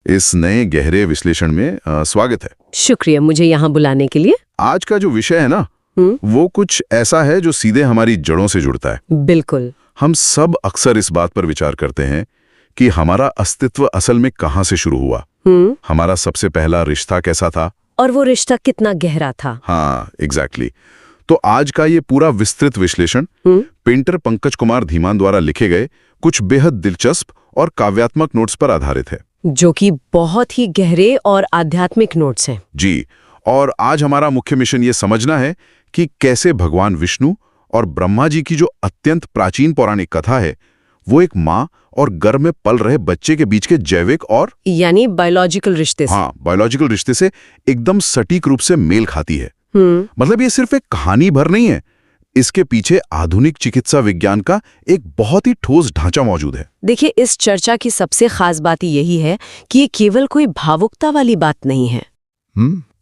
इस नए गहरे विश्लेषण में स्वागत है। शुक्रिया मुझे यहाँ बुलाने के लिए। आज का जो विषय है ना, वो कुछ ऐसा है जो सीधे हमारी जड़ों से जुड़ता है। बिल्कुल। हम सब अक्सर इस बात पर विचार करते हैं कि हमारा अस्तित्व असल में कहाँ से शुरू हुआ, हमारा सबसे पहला रिश्ता कैसा था, और वो रिश्ता कितना गहरा था। हाँ, एग्जैक्टली। तो आज का ये पूरा विस्तृत विश्लेषण पेंटर पंकज कुमार धीमान द्वारा लिखे गए कुछ बेहद दिलचस्प और काव्यात्मक नोट्स पर आधारित है, जो कि बहुत ही गहरे और आध्यात्मिक नोट्स हैं। जी। और आज हमारा मुख्य मिशन ये समझना है कि कैसे भगवान विष्णु और ब्रह्मा जी की जो अत्यंत प्राचीन पौराणिक कथा है, वो एक माँ और गर्भ में पल रहे बच्चे के बीच के जैविक और यानी बायोलॉजिकल रिश्ते से, हाँ, बायोलॉजिकल रिश्ते से एकदम सटीक रूप से मेल खाती है। मतलब ये सिर्फ एक कहानी भर नहीं है, इसके पीछे आधुनिक चिकित्सा विज्ञान का एक बहुत ही ठोस ढांचा मौजूद है। देखिए, इस चर्चा की सबसे खास बात यही है कि ये केवल कोई भावुकता वाली बात नहीं है।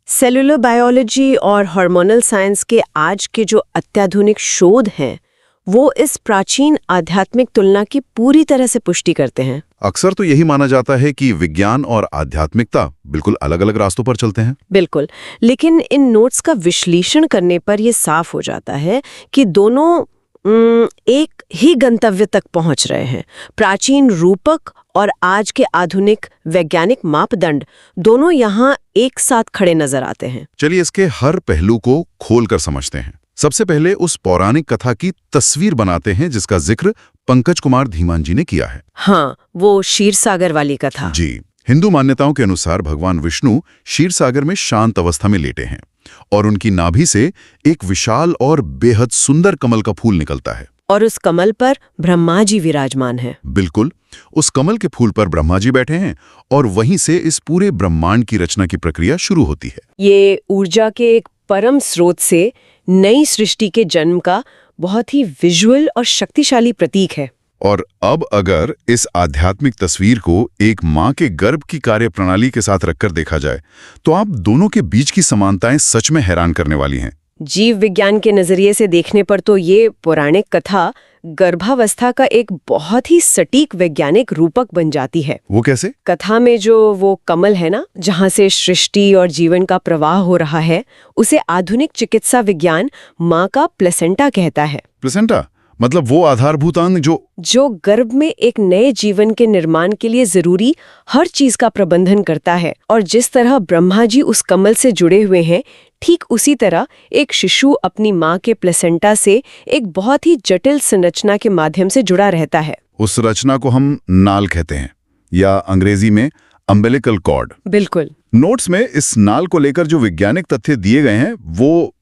सेलुलर बायोलॉजी और हार्मोनल साइंस के आज के जो अत्याधुनिक शोध हैं, वो इस प्राचीन आध्यात्मिक तुलना की पूरी तरह से पुष्टि करते हैं। अक्सर तो यही माना जाता है कि विज्ञान और आध्यात्मिकता बिल्कुल अलग-अलग रास्तों पर चलते हैं। बिल्कुल, लेकिन इन नोट्स का विश्लेषण करने पर यह साफ हो जाता है कि दोनों एक ही गंतव्य तक पहुंच रहे हैं। प्राचीन रूपक और आज के आधुनिक वैज्ञानिक मापदंड दोनों यहाँ एक साथ खड़े नजर आते हैं। चलिए इसके हर पहलू को खोलकर समझते हैं। सबसे पहले उस पौराणिक कथा की तस्वीर बनाते हैं जिसका जिक्र पंकज कुमार धीमान जी ने किया है। हाँ, वो क्षीरसागर वाली कथा। जी। हिंदू मान्यताओं के अनुसार भगवान विष्णु क्षीरसागर में शांत अवस्था में लेटे हैं और उनकी नाभि से एक विशाल और बेहद सुंदर कमल का फूल निकलता है, और उस कमल पर ब्रह्मा जी विराजमान है। बिल्कुल, उस कमल के फूल पर ब्रह्मा जी बैठे हैं और वहीं से इस पूरे ब्रह्मांड की रचना की प्रक्रिया शुरू होती है। ये ऊर्जा के एक परम स्रोत से नई सृष्टि के जन्म का बहुत ही विजुअल और शक्तिशाली प्रतीक है। और अब अगर इस आध्यात्मिक तस्वीर को एक माँ के गर्भ की कार्यप्रणाली के साथ रखकर देखा जाए, तो आप दोनों के बीच की समानताएं सच में हैरान करने वाली हैं। जीव विज्ञान के नजरिए से देखने पर तो ये पौराणिक कथा गर्भावस्था का एक बहुत ही सटीक वैज्ञानिक रूपक बन जाती है। वो कैसे? कथा में जो वो कमल है ना, जहाँ से सृष्टि और जीवन का प्रवाह हो रहा है, उसे आधुनिक चिकित्सा विज्ञान माँ का प्लेसेंटा कहता है। प्लेसेंटा मतलब वो आधारभूत अंग जो गर्भ में एक नए जीवन के निर्माण के लिए जरूरी हर चीज का प्रबंधन करता है। और जिस तरह ब्रह्मा जी उस कमल से जुड़े हुए हैं, ठीक उसी तरह एक शिशु अपनी माँ के प्लेसेंटा से एक बहुत ही जटिल संरचना के माध्यम से जुड़ा रहता है। उस रचना को हम नाल कहते हैं, या अंग्रेजी में अम्बिलिकल कॉर्ड। बिल्कुल। नोट्स में इस नाल को लेकर जो वैज्ञानिक तथ्य दिए गए हैं, वो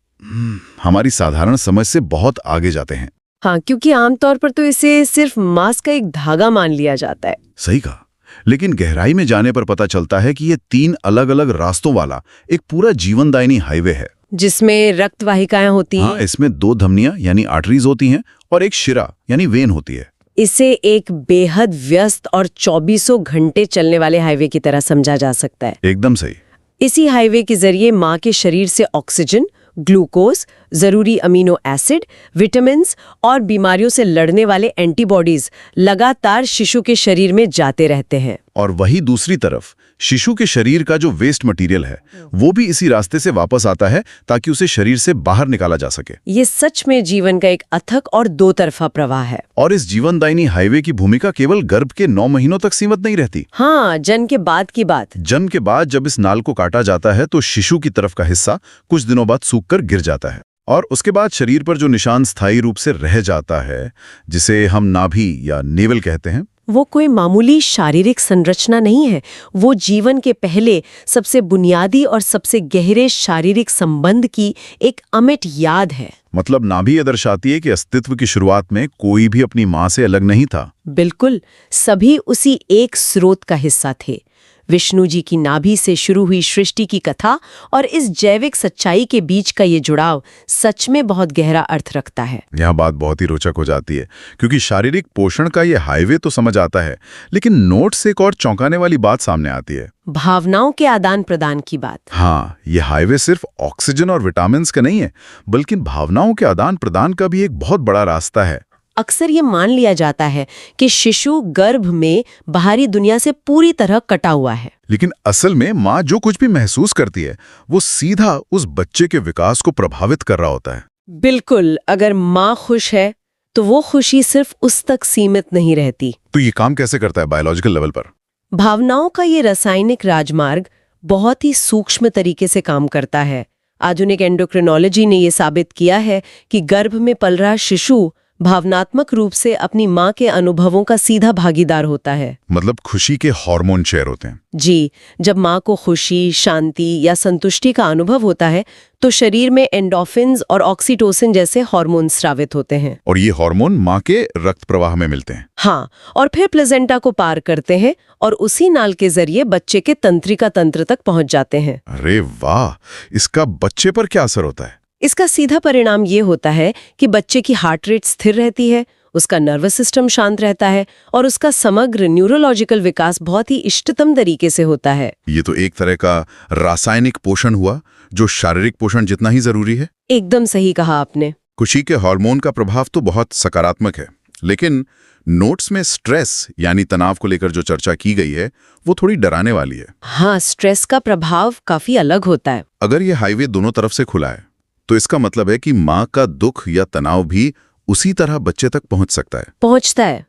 हमारी साधारण समझ से बहुत आगे जाते हैं। हाँ, क्योंकि आमतौर पर तो इसे सिर्फ मांस का एक धागा मान लिया जाता है। सही कहा, लेकिन गहराई में जाने पर पता चलता है कि ये 3 अलग-अलग रास्तों वाला एक पूरा जीवनदायिनी हाईवे है, जिसमें रक्त वाहिकाएं होती हैं। हाँ, इसमें 2 धमनियां यानी आर्टरीज होती हैं और एक शिरा यानी वेन होती है। इसे एक बेहद व्यस्त और 24 घंटे चलने वाले हाईवे की तरह समझा जा सकता है। एकदम सही। इसी हाईवे के जरिए माँ के शरीर से ऑक्सीजन, ग्लूकोज, जरूरी अमीनो एसिड, विटामिन्स और बीमारियों से लड़ने वाले एंटीबॉडीज लगातार शिशु के शरीर में जाते रहते हैं। और वही दूसरी तरफ शिशु के शरीर का जो वेस्ट मटेरियल है, वो भी इसी रास्ते से वापस आता है ताकि उसे शरीर से बाहर निकाला जा सके। ये सच में जीवन का एक अथक और 2 तरफा प्रवाह है। और इस जीवनदायिनी हाईवे की भूमिका केवल गर्भ के 9 महीनों तक सीमित नहीं रहती। हाँ, जन्म के बाद की बात। जन्म के बाद जब इस नाल को काटा जाता है तो शिशु की तरफ का हिस्सा कुछ दिनों बाद सूखकर गिर जाता है, और उसके बाद शरीर पर जो निशान स्थायी रूप से रह जाता है, जिसे हम नाभि या नेवल कहते हैं, वो कोई मामूली शारीरिक संरचना नहीं है। वो जीवन के पहले सबसे बुनियादी और सबसे गहरे शारीरिक संबंध की एक अमिट याद है। मतलब नाभि ये दर्शाती है कि अस्तित्व की शुरुआत में कोई भी अपनी माँ से अलग नहीं था। बिल्कुल, सभी उसी एक स्रोत का हिस्सा थे। विष्णु जी की नाभि से शुरू हुई सृष्टि की कथा और इस जैविक सच्चाई के बीच का ये जुड़ाव सच में बहुत गहरा अर्थ रखता है। यहाँ बात बहुत ही रोचक हो जाती है, क्योंकि शारीरिक पोषण का ये हाईवे तो समझ आता है, लेकिन नोट से एक और चौंकाने वाली बात सामने आती है, भावनाओं के आदान प्रदान की बात। हाँ, ये हाईवे सिर्फ ऑक्सीजन और विटामिन्स का नहीं है, बल्कि भावनाओं के आदान प्रदान का भी एक बहुत बड़ा रास्ता है। अक्सर ये मान लिया जाता है कि शिशु गर्भ में बाहरी दुनिया से पूरी तरह कटा हुआ है। लेकिन असल में माँ जो कुछ भी महसूस करती है वो सीधा उस बच्चे के विकास को प्रभावित कर रहा होता है। बिल्कुल, अगर माँ खुश है तो वो खुशी सिर्फ उस तक सीमित नहीं रहती। तो ये काम कैसे करता है बायोलॉजिकल लेवल पर? भावनाओं का ये रासायनिक राजमार्ग बहुत ही सूक्ष्म तरीके से काम करता है। आधुनिक एंडोक्रिनोलॉजी ने ये साबित किया है कि गर्भ में पल रहा शिशु भावनात्मक रूप से अपनी माँ के अनुभवों का सीधा भागीदार होता है। मतलब खुशी के हार्मोन शेयर होते हैं। जी, जब माँ को खुशी, शांति या संतुष्टि का अनुभव होता है तो शरीर में एंडोर्फिन्स और ऑक्सीटोसिन जैसे हार्मोन स्रावित होते हैं। और ये हार्मोन माँ के रक्त प्रवाह में मिलते हैं। हाँ, और फिर प्लेसेंटा को पार करते हैं और उसी नाल के जरिए बच्चे के तंत्रिका तंत्र तक पहुंच जाते हैं। अरे वाह, इसका बच्चे पर क्या असर होता है? इसका सीधा परिणाम ये होता है कि बच्चे की हार्ट रेट स्थिर रहती है, उसका नर्वस सिस्टम शांत रहता है और उसका समग्र न्यूरोलॉजिकल विकास बहुत ही इष्टतम तरीके से होता है। ये तो एक तरह का रासायनिक पोषण हुआ जो शारीरिक पोषण जितना ही जरूरी है। एकदम सही कहा आपने। खुशी के हार्मोन का प्रभाव तो बहुत सकारात्मक है, लेकिन नोट्स में स्ट्रेस यानी तनाव को लेकर जो चर्चा की गई है वो थोड़ी डराने वाली है। हाँ, स्ट्रेस का प्रभाव काफी अलग होता है। अगर ये हाईवे दोनों तरफ से खुला है तो इसका मतलब है कि माँ का दुख या तनाव भी उसी तरह बच्चे तक पहुंच सकता है। पहुंचता है।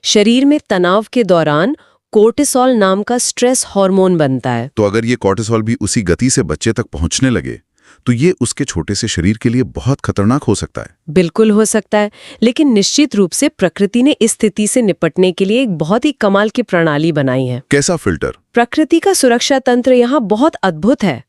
शरीर में तनाव के दौरान कोर्टिसोल नाम का स्ट्रेस हार्मोन बनता है। तो अगर ये कोर्टिसोल भी उसी गति से बच्चे तक पहुंचने लगे तो ये उसके छोटे से शरीर के लिए बहुत खतरनाक हो सकता है। बिल्कुल हो सकता है, लेकिन निश्चित रूप से प्रकृति ने इस स्थिति से निपटने के लिए एक बहुत ही कमाल की प्रणाली बनाई है। कैसा फिल्टर? प्रकृति का सुरक्षा तंत्र यहाँ बहुत अद्भुत है।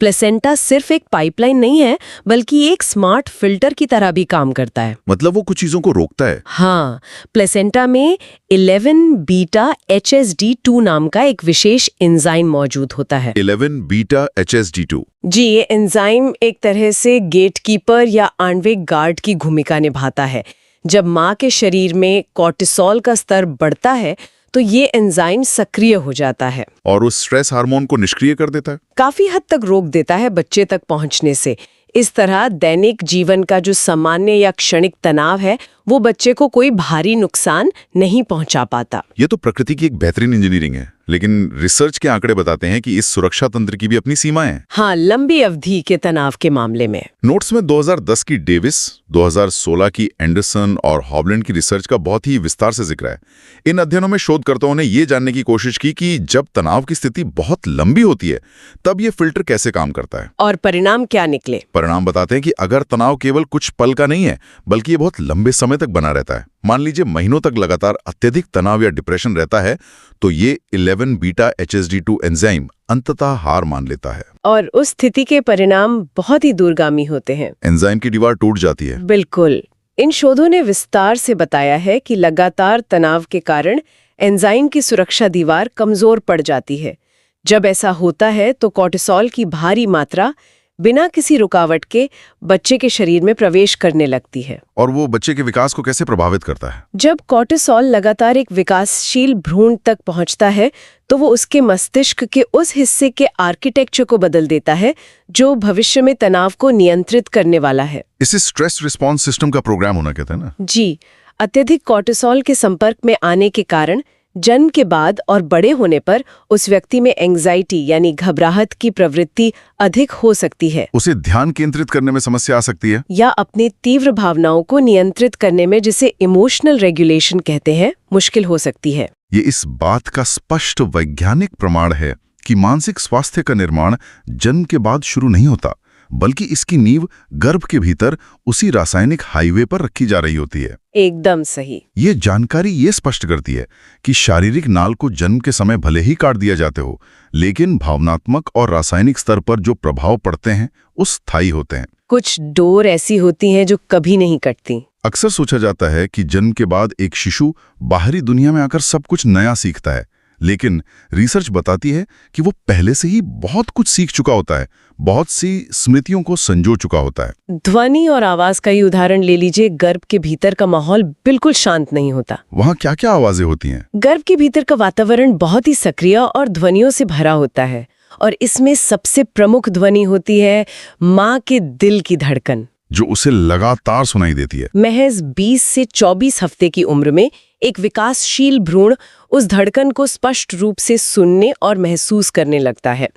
प्लेसेंटा सिर्फ एक पाइपलाइन नहीं है, बल्कि एक स्मार्ट फिल्टर की तरह भी काम करता है। मतलब वो कुछ चीजों को रोकता है। हाँ, प्लेसेंटा में 11 बीटा HSD2 नाम का एक विशेष एंजाइम मौजूद होता है। 11 बीटा HSD2। जी, ये एंजाइम एक तरह से गेटकीपर या आणविक गार्ड की भूमिका निभाता है। जब माँ के शरीर में कोर्टिसोल का स्तर बढ़ता है तो ये एंजाइम सक्रिय हो जाता है और उस स्ट्रेस हार्मोन को निष्क्रिय कर देता है। काफी हद तक रोक देता है बच्चे तक पहुंचने से। इस तरह दैनिक जीवन का जो सामान्य या क्षणिक तनाव है वो बच्चे को कोई भारी नुकसान नहीं पहुंचा पाता। ये तो प्रकृति की एक बेहतरीन इंजीनियरिंग है, लेकिन रिसर्च के आंकड़े बताते हैं कि इस सुरक्षा तंत्र की भी अपनी सीमाएं हैं। हाँ, लंबी अवधि के तनाव के मामले में। नोट्स में 2010 की डेविस, 2016 की एंडरसन और हॉबलैंड की रिसर्च का बहुत ही विस्तार से जिक्र है। इन अध्ययनों में शोधकर्ताओं ने ये जानने की कोशिश की कि जब तनाव की स्थिति बहुत लंबी होती है तब ये फिल्टर कैसे काम करता है। और परिणाम क्या निकले? परिणाम बताते हैं कि अगर तनाव केवल कुछ पल का नहीं है बल्कि ये बहुत लंबे समय तक बना रहता है, मान लीजिए महीनों तक लगातार अत्यधिक तनाव या डिप्रेशन रहता है, तो ये 11 बीटा HSD2 एंजाइम अंततः हार मान लेता है और उस स्थिति के परिणाम बहुत ही दूरगामी होते हैं। एंजाइम की दीवार टूट जाती है। बिल्कुल। इन शोधों ने विस्तार से बताया है कि लगातार तनाव के कारण एंजाइम की सुरक्षा दीवार कमजोर पड़ जाती है। जब ऐसा होता है तो कोर्टिसोल की भारी मात्रा बिना किसी रुकावट के बच्चे के शरीर में प्रवेश करने लगती है। और वो बच्चे के विकास को कैसे प्रभावित करता है? जब कोर्टिसोल लगातार एक विकासशील भ्रूण तक पहुंचता है तो वो उसके मस्तिष्क के उस हिस्से के आर्किटेक्चर को बदल देता है जो भविष्य में तनाव को नियंत्रित करने वाला है। इसे स्ट्रेस रिस्पॉन्स सिस्टम का प्रोग्राम होना कहते हैं ना? जी, अत्यधिक कोर्टिसोल के संपर्क में आने के कारण जन्म के बाद और बड़े होने पर उस व्यक्ति में एंग्जाइटी यानी घबराहट की प्रवृत्ति अधिक हो सकती है। उसे ध्यान केंद्रित करने में समस्या आ सकती है या अपनी तीव्र भावनाओं को नियंत्रित करने में, जिसे इमोशनल रेगुलेशन कहते हैं, मुश्किल हो सकती है। ये इस बात का स्पष्ट वैज्ञानिक प्रमाण है कि मानसिक स्वास्थ्य का निर्माण जन्म के बाद शुरू नहीं होता, बल्कि इसकी नींव गर्भ के भीतर उसी रासायनिक हाईवे पर रखी जा रही होती है। एकदम सही। ये जानकारी ये स्पष्ट करती है कि शारीरिक नाल को जन्म के समय भले ही काट दिया जाते हो, लेकिन भावनात्मक और रासायनिक स्तर पर जो प्रभाव पड़ते हैं वो स्थायी होते हैं। कुछ डोर ऐसी होती हैं जो कभी नहीं कटती। अक्सर सोचा जाता है कि जन्म के बाद एक शिशु बाहरी दुनिया में आकर सब कुछ नया सीखता है, लेकिन रिसर्च बताती है कि वो पहले से ही बहुत कुछ सीख चुका होता है, बहुत सी स्मृतियों को संजो चुका होता है। ध्वनि और आवाज का ही उदाहरण ले लीजिए। गर्भ के भीतर का माहौल बिल्कुल शांत नहीं होता। वहाँ क्या क्या आवाजें होती हैं? गर्भ के भीतर का वातावरण बहुत ही सक्रिय और ध्वनियों से भरा होता है, और इसमें सबसे प्रमुख ध्वनि होती है माँ के दिल की धड़कन। जो उसे लगातार सुनाई देती है। महज 20 से 24 हफ्ते की उम्र में एक विकासशील भ्रूण उस धड़कन को स्पष्ट रूप से सुनने और महसूस करने लगता है।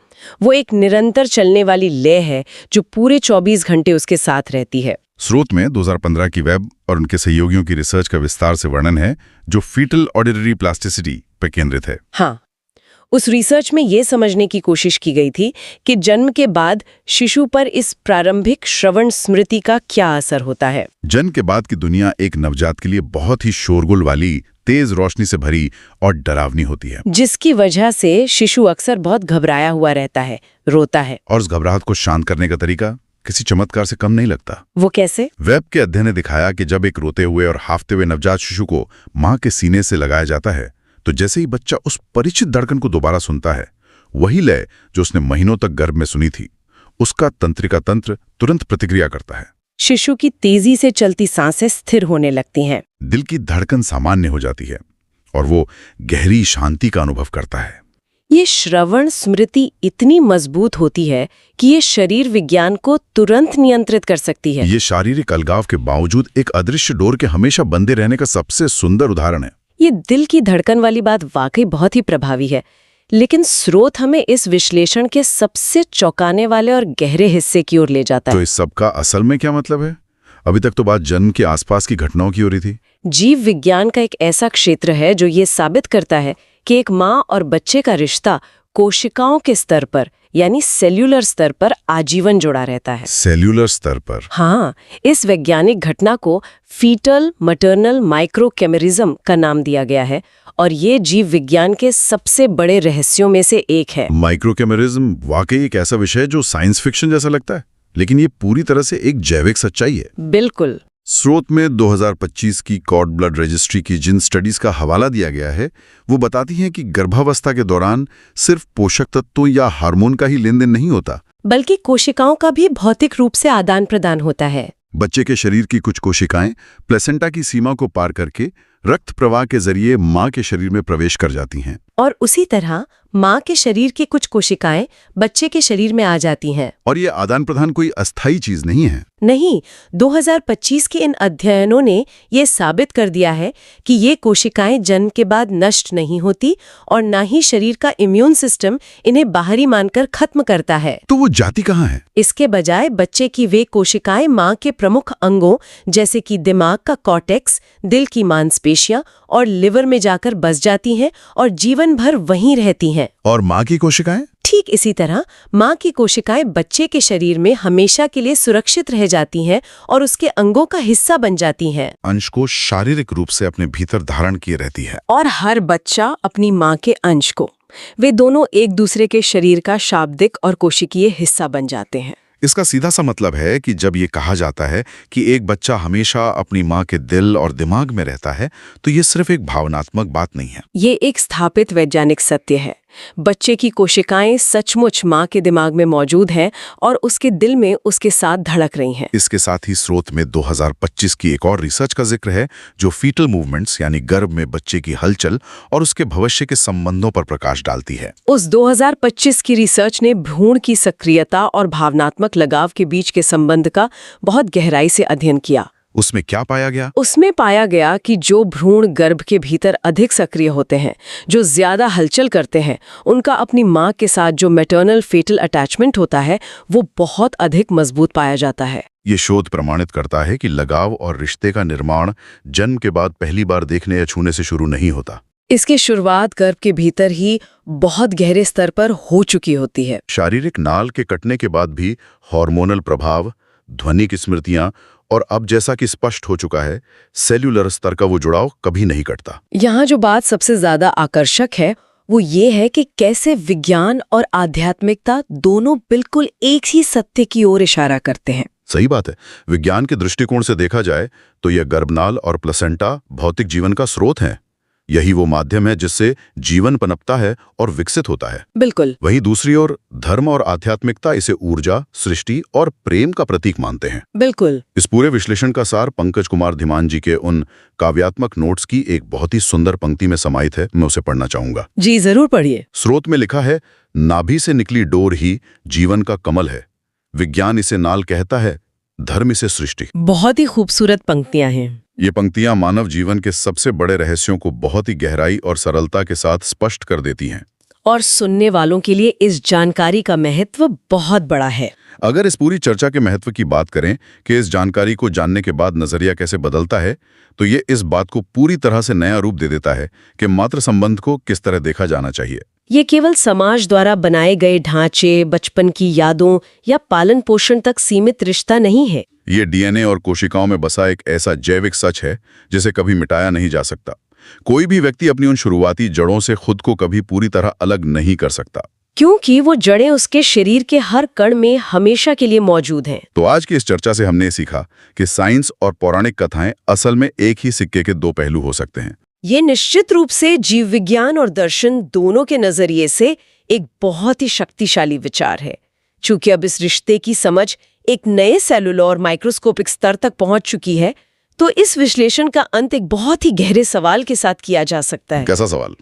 वो एक निरंतर चलने वाली लय है जो पूरे 24 घंटे उसके साथ रहती है। स्रोत में 2015 की वेब और उनके सहयोगियों की रिसर्च का विस्तार से वर्णन है जो फीटल ऑडिटरी प्लास्टिसिटी पर केंद्रित है। हाँ, उस रिसर्च में ये समझने की कोशिश की गई थी कि जन्म के बाद शिशु पर इस प्रारंभिक श्रवण स्मृति का क्या असर होता है। जन्म के बाद की दुनिया एक नवजात के लिए बहुत ही शोरगुल वाली, तेज रोशनी से भरी और डरावनी होती है, जिसकी वजह से शिशु अक्सर बहुत घबराया हुआ रहता है, रोता है। और उस घबराहट को शांत करने का तरीका किसी चमत्कार से कम नहीं लगता। वो कैसे? वेब के अध्ययन ने दिखाया कि जब एक रोते हुए और हाफते हुए नवजात शिशु को मां के सीने से लगाया जाता है तो जैसे ही बच्चा उस परिचित धड़कन को दोबारा सुनता है, वही लय जो उसने महीनों तक गर्भ में सुनी थी, उसका तंत्रिका तंत्र तुरंत प्रतिक्रिया करता है। शिशु की तेजी से चलती सांसें स्थिर होने लगती हैं, दिल की धड़कन सामान्य हो जाती है और वो गहरी शांति का अनुभव करता है। ये श्रवण स्मृति इतनी मजबूत होती है कि ये शरीर विज्ञान को तुरंत नियंत्रित कर सकती है। ये शारीरिक अलगाव के बावजूद एक अदृश्य डोर के हमेशा बंधे रहने का सबसे सुंदर उदाहरण है। ये दिल की धड़कन वाली बात वाकई बहुत ही प्रभावी है, लेकिन स्रोत हमें इस विश्लेषण के सबसे चौंकाने वाले और गहरे हिस्से की ओर ले जाता है। तो इस सब का असल में क्या मतलब है? अभी तक तो बात जन्म के आसपास की घटनाओं की हो रही थी। जीव विज्ञान का एक ऐसा क्षेत्र है जो ये साबित करता है कि एक माँ और बच्चे का रिश्ता कोशिकाओं के स्तर पर यानी सेल्यूलर स्तर पर आजीवन जुड़ा रहता है। सेल्यूलर स्तर पर? हाँ, इस वैज्ञानिक घटना को फीटल मटर्नल माइक्रोकेमेरिज्म का नाम दिया गया है और ये जीव विज्ञान के सबसे बड़े रहस्यों में से एक है। माइक्रोकेमेरिज्म वाकई एक ऐसा विषय जो साइंस फिक्शन जैसा लगता है, लेकिन ये पूरी तरह से एक जैविक सच्चाई है। बिल्कुल। स्रोत में 2025 की कॉर्ड ब्लड रजिस्ट्री की जिन स्टडीज का हवाला दिया गया है वो बताती हैं कि गर्भावस्था के दौरान सिर्फ पोषक तत्वों या हार्मोन का ही लेन देन नहीं होता, बल्कि कोशिकाओं का भी भौतिक रूप से आदान प्रदान होता है। बच्चे के शरीर की कुछ कोशिकाएं प्लेसेंटा की सीमा को पार करके रक्त प्रवाह के जरिए मां के शरीर में प्रवेश कर जाती हैं, और उसी तरह मां के शरीर की कुछ कोशिकाएं बच्चे के शरीर में आ जाती हैं। और ये आदान प्रदान कोई अस्थायी चीज नहीं है। नहीं, 2025 के इन अध्ययनों ने ये साबित कर दिया है कि ये कोशिकाएं जन्म के बाद नष्ट नहीं होती और न ही शरीर का इम्यून सिस्टम इन्हें बाहरी मानकर खत्म करता है। तो वो जाती कहाँ है? इसके बजाय बच्चे की वे कोशिकाएं मां के प्रमुख अंगों जैसे कि दिमाग का कॉर्टेक्स, दिल की मांसपेशियां और लिवर में जाकर बस जाती हैं और जीवन भर वहीं रहती हैं। और मां की कोशिकाएं? ठीक इसी तरह मां की कोशिकाएं बच्चे के शरीर में हमेशा के लिए सुरक्षित रह जाती हैं और उसके अंगों का हिस्सा बन जाती हैं। अंश को शारीरिक रूप से अपने भीतर धारण किए रहती है। और हर बच्चा अपनी मां के अंश को, वे दोनों एक दूसरे के शरीर का शाब्दिक और कोशिकीय हिस्सा बन जाते हैं। इसका सीधा सा मतलब है कि जब ये कहा जाता है कि एक बच्चा हमेशा अपनी मां के दिल और दिमाग में रहता है, तो ये सिर्फ एक भावनात्मक बात नहीं है। ये एक स्थापित वैज्ञानिक सत्य है। बच्चे की कोशिकाएं सचमुच मां के दिमाग में मौजूद हैं और उसके दिल में उसके साथ धड़क रही हैं। इसके साथ ही स्रोत में 2025 की एक और रिसर्च का जिक्र है जो फीटल मूवमेंट्स यानी गर्भ में बच्चे की हलचल और उसके भविष्य के संबंधों पर प्रकाश डालती है। उस 2025 की रिसर्च ने भ्रूण की सक्रियता और भावनात्मक लगाव के बीच के संबंध का बहुत गहराई से अध्ययन किया। उसमें क्या पाया गया? उसमें पाया गया कि जो भ्रूण गर्भ के भीतर अधिक सक्रिय होते हैं, जो ज्यादा हलचल करते हैं, उनका अपनी मां के साथ जो मैटरनल फेटल अटैचमेंट होता है वो बहुत अधिक मजबूत पाया जाता है। ये शोध प्रमाणित करता है कि लगाव और रिश्ते का निर्माण जन्म के बाद पहली बार देखने या छूने से शुरू नहीं होता। इसकी शुरुआत गर्भ के भीतर ही बहुत गहरे स्तर पर हो चुकी होती है। शारीरिक नाल के कटने के बाद भी हार्मोनल प्रभाव, ध्वनि की स्मृतियां और अब जैसा कि स्पष्ट हो चुका है, सेल्यूलर स्तर का वो जुड़ाव कभी नहीं कटता। यहाँ जो बात सबसे ज्यादा आकर्षक है वो ये है कि कैसे विज्ञान और आध्यात्मिकता दोनों बिल्कुल एक ही सत्य की ओर इशारा करते हैं। सही बात है। विज्ञान के दृष्टिकोण से देखा जाए तो यह गर्भनाल और प्लेसेंटा भौतिक जीवन का स्रोत है। यही वो माध्यम है जिससे जीवन पनपता है और विकसित होता है। बिल्कुल। वहीं दूसरी ओर धर्म और आध्यात्मिकता इसे ऊर्जा, सृष्टि और प्रेम का प्रतीक मानते हैं। बिल्कुल। इस पूरे विश्लेषण का सार पंकज कुमार धीमान जी के उन काव्यात्मक नोट्स की एक बहुत ही सुंदर पंक्ति में समाहित है। मैं उसे पढ़ना चाहूंगा। जी जरूर पढ़िए। स्रोत में लिखा है, नाभि से निकली डोर ही जीवन का कमल है। विज्ञान इसे नाल कहता है, धर्म से सृष्टि। बहुत ही खूबसूरत पंक्तियां हैं। ये पंक्तियां मानव जीवन के सबसे बड़े रहस्यों को बहुत ही गहराई और सरलता के साथ स्पष्ट कर देती हैं। और सुनने वालों के लिए इस जानकारी का महत्व बहुत बड़ा है। अगर इस पूरी चर्चा के महत्व की बात करें कि इस जानकारी को जानने के बाद नजरिया कैसे बदलता है, तो ये इस बात को पूरी तरह से नया रूप दे देता है कि मातृ संबंध को किस तरह देखा जाना चाहिए। ये केवल समाज द्वारा बनाए गए ढांचे, बचपन की यादों या पालन पोषण तक सीमित रिश्ता नहीं है। ये डीएनए और कोशिकाओं में बसा एक ऐसा जैविक सच है जिसे कभी मिटाया नहीं जा सकता। कोई भी व्यक्ति अपनी उन शुरुआती जड़ों से खुद को कभी पूरी तरह अलग नहीं कर सकता, क्योंकि वो जड़ें उसके शरीर के हर कण में हमेशा के लिए मौजूद हैं। तो आज की इस चर्चा से हमने सीखा कि साइंस और पौराणिक कथाएं असल में एक ही सिक्के के दो पहलू हो सकते हैं। ये निश्चित रूप से जीव विज्ञान और दर्शन दोनों के नजरिए से एक बहुत ही शक्तिशाली विचार है। चूंकि अब इस रिश्ते की समझ एक नए सेलुलर और माइक्रोस्कोपिक स्तर तक पहुंच चुकी है, तो इस विश्लेषण का अंत एक बहुत ही गहरे सवाल के साथ किया जा सकता है। कैसा सवाल?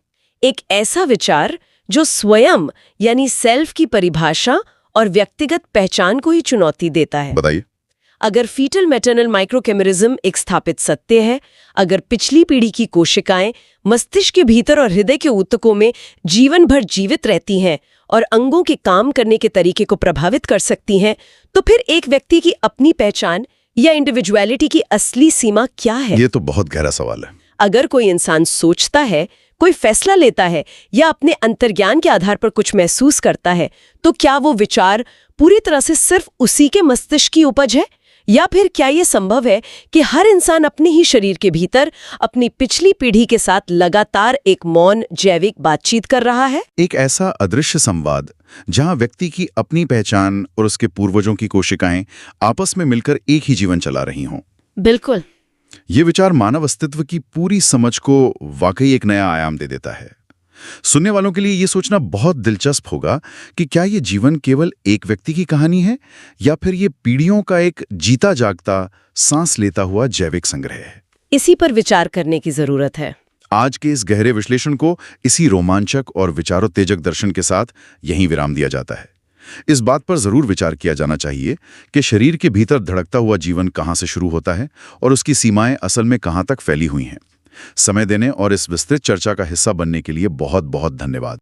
एक ऐसा विचार जो स्वयं यानी सेल्फ की परिभाषा और व्यक्तिगत पहचान को ही चुनौती देता है। बताइए। अगर फीटल मैटरनल माइक्रोकेमेरिज्म एक स्थापित सत्य है, अगर पिछली पीढ़ी की कोशिकाएं मस्तिष्क के भीतर और हृदय के ऊतकों में जीवन भर जीवित रहती हैं और अंगों के काम करने के तरीके को प्रभावित कर सकती हैं, तो फिर एक व्यक्ति की अपनी पहचान या इंडिविजुअलिटी की असली सीमा क्या है? ये तो बहुत गहरा सवाल है। अगर कोई इंसान सोचता है, कोई फैसला लेता है या अपने अंतर्ज्ञान के आधार पर कुछ महसूस करता है, तो क्या वो विचार पूरी तरह से सिर्फ उसी के मस्तिष्क की उपज है? या फिर क्या ये संभव है कि हर इंसान अपने ही शरीर के भीतर अपनी पिछली पीढ़ी के साथ लगातार एक मौन जैविक बातचीत कर रहा है? एक ऐसा अदृश्य संवाद जहां व्यक्ति की अपनी पहचान और उसके पूर्वजों की कोशिकाएं आपस में मिलकर एक ही जीवन चला रही हों। बिल्कुल। ये विचार मानव अस्तित्व की पूरी समझ को वाकई एक नया आयाम दे देता है। सुनने वालों के लिए ये सोचना बहुत दिलचस्प होगा कि क्या ये जीवन केवल एक व्यक्ति की कहानी है या फिर ये पीढ़ियों का एक जीता जागता, सांस लेता हुआ जैविक संग्रह है। इसी पर विचार करने की जरूरत है। आज के इस गहरे विश्लेषण को इसी रोमांचक और विचारोत्तेजक दर्शन के साथ यहीं विराम दिया जाता है। इस बात पर जरूर विचार किया जाना चाहिए कि शरीर के भीतर धड़कता हुआ जीवन कहाँ से शुरू होता है और उसकी सीमाएं असल में कहाँ तक फैली हुई हैं। समय देने और इस विस्तृत चर्चा का हिस्सा बनने के लिए बहुत बहुत धन्यवाद।